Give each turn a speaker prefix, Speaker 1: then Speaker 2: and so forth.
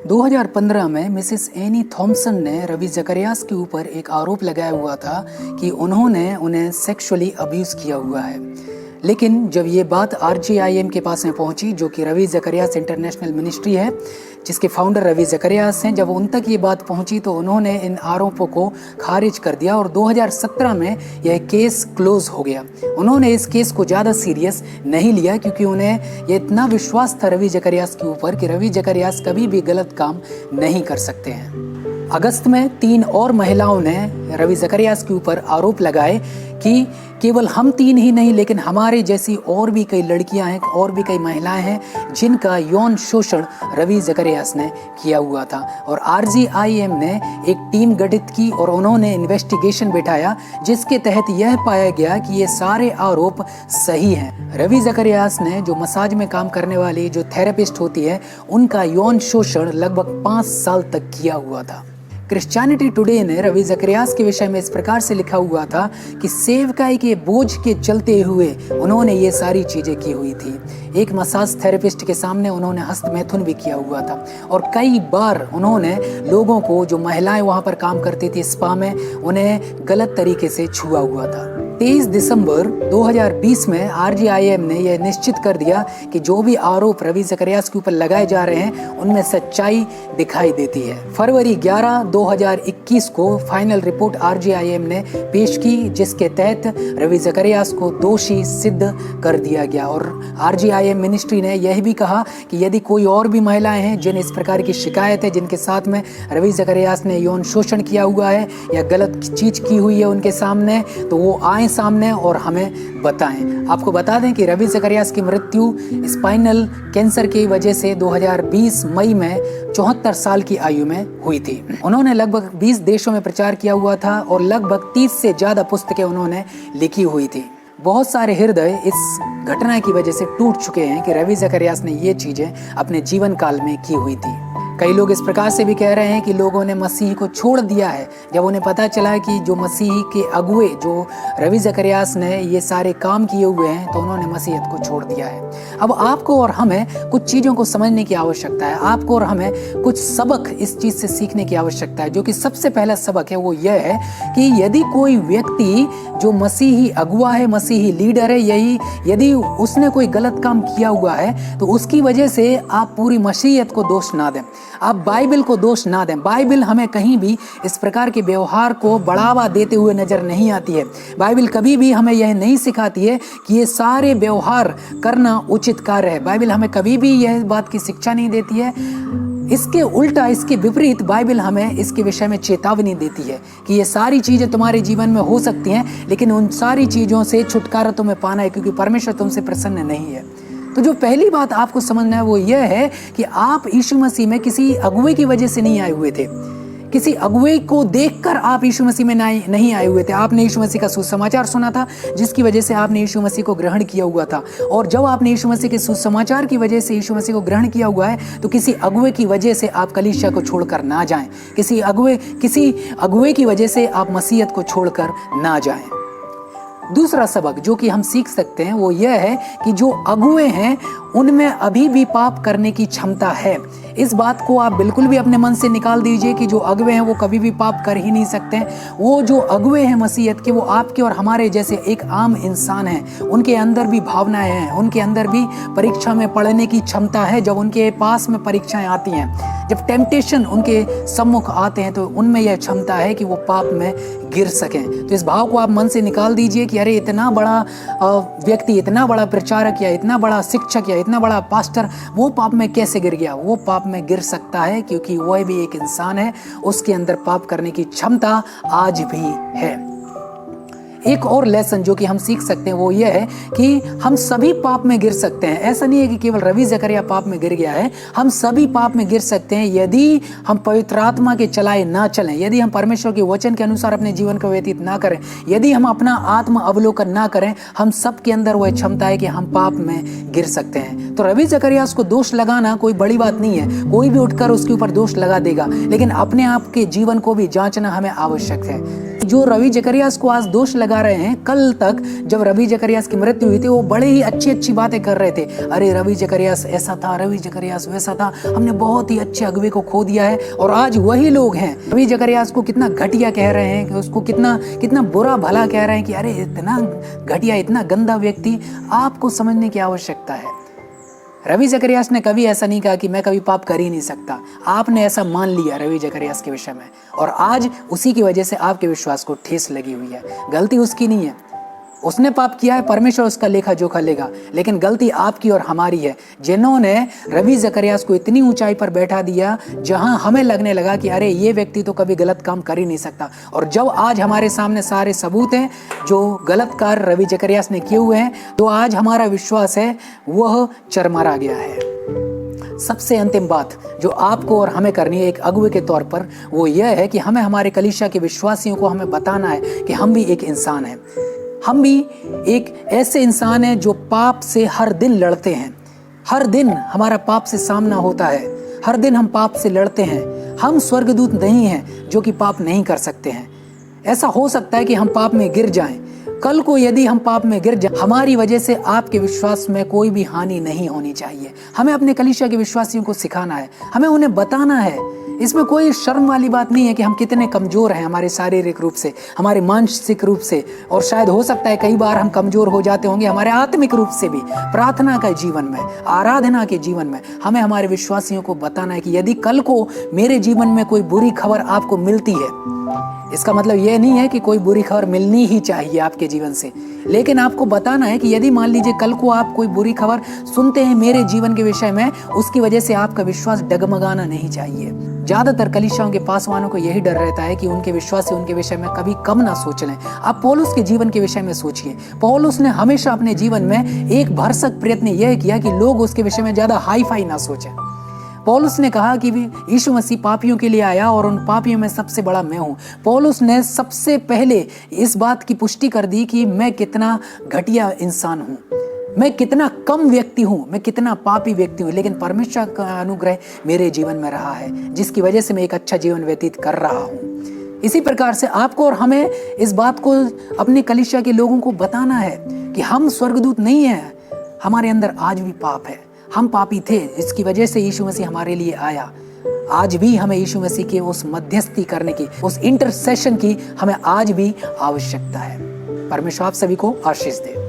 Speaker 1: 2015 में Mrs any Thompson ने रवि जकरियास के ऊपर एक आरोप लगाया हुआ था कि उन्होंने उन्हें सेक्सुअली अब्यूज़ किया हुआ है। लेकिन जब ये बात RGIM के पास में पहुंची, जो कि रवि जकरियास इंटरनेशनल मिनिस्ट्री है, जिसके फाउंडर रवि जकरियास हैं, जब उन तक ये बात पहुंची तो उन्होंने इन आरोपों को खारिज कर दिया और 2017 में यह केस क्लोज हो गया। उन्होंने इस केस को ज़्यादा सीरियस नहीं लिया क्योंकि उन्हें ये इतना विश्वास था रवि जकरियास के ऊपर कि रवि जकरियास कभी भी गलत काम नहीं कर सकते हैं। अगस्त में 3 और महिलाओं ने रवि जकरियास के ऊपर आरोप लगाए कि केवल हम 3 ही नहीं, लेकिन हमारे जैसी और भी कई लड़कियां हैं, और भी कई महिलाएं हैं जिनका यौन शोषण रवि जकरियास ने किया हुआ था। और RGIM ने एक टीम गठित की और उन्होंने इन्वेस्टिगेशन बिठाया, जिसके तहत यह पाया गया कि ये सारे आरोप सही हैं। रवि जकरियास ने जो मसाज में काम करने वाली जो थेरेपिस्ट होती है, उनका यौन शोषण लगभग 5 साल तक किया हुआ था। क्रिश्चियनिटी टुडे ने रवि जकरियास के विषय में इस प्रकार से लिखा हुआ था कि सेवकाई के बोझ के चलते हुए उन्होंने ये सारी चीज़ें की हुई थी। एक मसाज थेरेपिस्ट के सामने उन्होंने हस्तमैथुन भी किया हुआ था और कई बार उन्होंने लोगों को, जो महिलाएं वहाँ पर काम करती थी स्पा में, उन्हें गलत तरीके से छुआ हुआ था। 23 दिसंबर 2020 में RGIM ने यह निश्चित कर दिया कि जो भी आरोप रवि जकरियास के ऊपर लगाए जा रहे हैं उनमें सच्चाई दिखाई देती है। फरवरी 11, 2021 को फाइनल रिपोर्ट RGIM ने पेश की, जिसके तहत रवि जकरियास को दोषी सिद्ध कर दिया गया। और RGIM मिनिस्ट्री ने यह भी कहा कि यदि कोई और भी महिलाएं हैं जिन इस प्रकार की शिकायत है, जिनके साथ में रवि जकरियास ने यौन शोषण किया हुआ है या गलत चीज की हुई है उनके सामने, तो वो आए सामने और हमें बताएं। आपको बता दें कि रवि जकरियास की मृत्यु स्पाइनल कैंसर की वजह से 2020 मई में 74 साल की आयु में हुई थी। उन्होंने लगभग 20 देशों में प्रचार किया हुआ था और लगभग 30 से ज़्यादा पुस्तकें उन्होंने लिखी हुई थी। बहुत सारे हृदय इस घटना की वजह से टूट चुके हैं कि रवि जकरियास ने ये चीज़ें अपने जीवन काल में की हुई थी। कई लोग इस प्रकार से भी कह रहे हैं कि लोगों ने मसीह को छोड़ दिया है जब उन्हें पता चला कि जो मसीह के अगुए, जो रवि जकरियास ने ये सारे काम किए हुए हैं, तो उन्होंने मसीहत को छोड़ दिया है। अब आपको और हमें कुछ चीज़ों को समझने की आवश्यकता है। आपको और हमें कुछ सबक इस चीज़ से सीखने की आवश्यकता है, जो कि सबसे पहला सबक है वो यह है कि यदि कोई व्यक्ति जो मसीही अगुआ है, मसीही लीडर है, यदि उसने कोई गलत काम किया हुआ है तो उसकी वजह से आप पूरी मसीहत को दोष ना दें, आप बाइबल को दोष ना दें। बाइबल हमें कहीं भी इस प्रकार के व्यवहार को बढ़ावा देते हुए नजर नहीं आती है। बाइबल कभी भी हमें यह नहीं सिखाती है कि ये सारे व्यवहार करना उचित कार्य है। बाइबल हमें कभी भी यह बात की शिक्षा नहीं देती है। इसके उल्टा, इसके विपरीत बाइबल हमें इसके विषय में चेतावनी देती है कि ये सारी चीज़ें तुम्हारे जीवन में हो सकती हैं, लेकिन उन सारी चीज़ों से छुटकारा तुम्हें पाना है, क्योंकि परमेश्वर तुमसे प्रसन्न नहीं है। तो जो पहली बात आपको समझना है वो यह है कि आप यीशु मसीह में किसी अगुवे की वजह से नहीं आए हुए थे। किसी अगुवे को देखकर आप यीशु मसीह में नहीं आए हुए थे। आपने यीशु मसीह का सुसमाचार सुना था, जिसकी वजह से आपने यीशु मसीह को ग्रहण किया हुआ था। और जब आपने यीशु मसीह के सुसमाचार की वजह से यीशु मसीह को ग्रहण किया हुआ है, तो किसी अगुवे की वजह से आप कलीसिया को छोड़कर ना जाएं। किसी अगुवे की वजह से आप मसीहत को छोड़कर ना जाएं। दूसरा सबक जो कि हम सीख सकते हैं वो यह है कि जो अगुवे हैं उनमें अभी भी पाप करने की क्षमता है। इस बात को आप बिल्कुल भी अपने मन से निकाल दीजिए कि जो अगुवे हैं वो कभी भी पाप कर ही नहीं सकते। वो जो अगुवे हैं मसीहत के, वो आपके और हमारे जैसे एक आम इंसान हैं। उनके अंदर भी भावनाएं हैं, उनके अंदर भी परीक्षा में पढ़ने की क्षमता है। जब उनके पास में परीक्षाएं आती हैं, जब टेम्पटेशन उनके सम्मुख आते हैं, तो उनमें यह क्षमता है कि वो पाप में गिर सकें। तो इस भाव को आप मन से निकाल दीजिए कि अरे इतना बड़ा व्यक्ति, इतना बड़ा प्रचारक या इतना बड़ा शिक्षक या इतना बड़ा पास्टर, वो पाप में कैसे गिर गया? वो पाप में गिर सकता है क्योंकि वह भी एक इंसान है, उसके अंदर पाप करने की क्षमता आज भी है। एक और लेसन जो कि हम सीख सकते हैं वो ये है कि हम सभी पाप में गिर सकते हैं। ऐसा नहीं है कि केवल रवि जकरिया पाप में गिर गया है, हम सभी पाप में गिर सकते हैं यदि हम पवित्र आत्मा के चलाए ना चलें, यदि हम परमेश्वर के वचन के अनुसार अपने जीवन को व्यतीत ना करें, यदि हम अपना आत्म अवलोकन ना करें। हम सब के अंदर वह क्षमता है कि हम पाप में गिर सकते हैं। तो रवि जकरिया को दोष लगाना कोई बड़ी बात नहीं है, कोई भी उठकर उसके ऊपर दोष लगा देगा, लेकिन अपने आप के जीवन को भी जांचना हमें आवश्यक है। जो रवि जकरियास को आज दोष लगा रहे हैं, कल तक जब रवि जकरियास की मृत्यु हुई थी वो बड़े ही अच्छी बातें कर रहे थे। अरे रवि जकरियास ऐसा था, रवि जकरियास वैसा था, हमने बहुत ही अच्छे अगुवे को खो दिया है। और आज वही लोग हैं रवि जकरियास को कितना घटिया कह रहे हैं, कि उसको कितना बुरा भला कह रहे हैं कि अरे इतना घटिया, इतना गंदा व्यक्ति। आपको समझने की आवश्यकता है, रवि जकरियास ने कभी ऐसा नहीं कहा कि मैं कभी पाप कर ही नहीं सकता। आपने ऐसा मान लिया रवि जकरियास के विषय में, और आज उसी की वजह से आपके विश्वास को ठेस लगी हुई है। गलती उसकी नहीं है, उसने पाप किया है, परमेश्वर उसका लेखा जोखा लेगा, लेकिन गलती आपकी और हमारी है, जिन्होंने रवि जकरियास को इतनी ऊंचाई पर बैठा दिया जहां हमें लगने लगा कि अरे ये व्यक्ति तो कभी गलत काम कर ही नहीं सकता। और जब आज हमारे सामने सारे सबूत हैं जो गलत कार्य रवि जकरियास ने किए हुए हैं, तो आज हमारा विश्वास है वह चरमरा गया है। सबसे अंतिम बात जो आपको और हमें करनी है एक अगुवे के तौर पर, वो यह है कि हमें हमारे कलीसिया के विश्वासियों को हमें बताना है कि हम भी एक इंसान हैं। हम भी एक ऐसे इंसान हैं जो पाप से हर दिन लड़ते हैं। हर दिन हमारा पाप से सामना होता है, हर दिन हम पाप से लड़ते हैं। हम स्वर्गदूत नहीं हैं जो कि पाप नहीं कर सकते हैं। ऐसा हो सकता है कि हम पाप में गिर जाएं। कल को यदि हम पाप में गिर जाएं, हमारी वजह से आपके विश्वास में कोई भी हानि नहीं होनी चाहिए। हमें अपने कलीसिया के विश्वासियों को सिखाना है, हमें उन्हें बताना है। इसमें कोई शर्म वाली बात नहीं है कि हम कितने कमजोर हैं, हमारे शारीरिक रूप से, हमारे मानसिक रूप से, और शायद हो सकता है कई बार हम कमजोर हो जाते होंगे हमारे आत्मिक रूप से भी। प्रार्थना के जीवन में, आराधना के जीवन में हमें हमारे विश्वासियों को बताना है कि यदि कल को मेरे जीवन में कोई बुरी खबर आपको मिलती है, इसका मतलब यह नहीं है कि कोई बुरी खबर मिलनी ही चाहिए आपके जीवन से, लेकिन आपको बताना है कि यदि मान लीजिए कल को आप कोई बुरी खबर सुनते हैं मेरे जीवन के विषय में, उसकी वजह से आपका विश्वास डगमगाना नहीं चाहिए। ज्यादातर कलीसियाओं के पासवानों को यही डर रहता है कि उनके विश्वासी उनके विषय में कभी कम ना सोच लें। आप पौलुस के जीवन के विषय में सोचिए। पौलुस ने हमेशा अपने जीवन में एक भरसक प्रयत्न यह किया कि लोग उसके विषय में ज्यादा हाई फाई ना सोचें। पौलुस ने कहा कि यीशु मसीह पापियों के लिए आया और उन पापियों में सबसे बड़ा मैं हूं। पौलुस ने सबसे पहले इस बात की पुष्टि कर दी कि मैं कितना घटिया इंसान हूं, मैं कितना कम व्यक्ति हूं, मैं कितना पापी व्यक्ति हूं, लेकिन परमेश्वर का अनुग्रह मेरे जीवन में रहा है जिसकी वजह से मैं एक अच्छा जीवन व्यतीत कर रहा हूं। इसी प्रकार से आपको और हमें इस बात को अपने कलीसिया के लोगों को बताना है कि हम स्वर्गदूत नहीं हैं, हमारे अंदर आज भी पाप है, हम पापी थे, इसकी वजह से यीशु मसीह हमारे लिए आया। आज भी हमें यीशु मसीह के उस मध्यस्थी करने की, उस इंटरसेशन की हमें आज भी आवश्यकता है। परमेश्वर आप सभी को आशीष दे।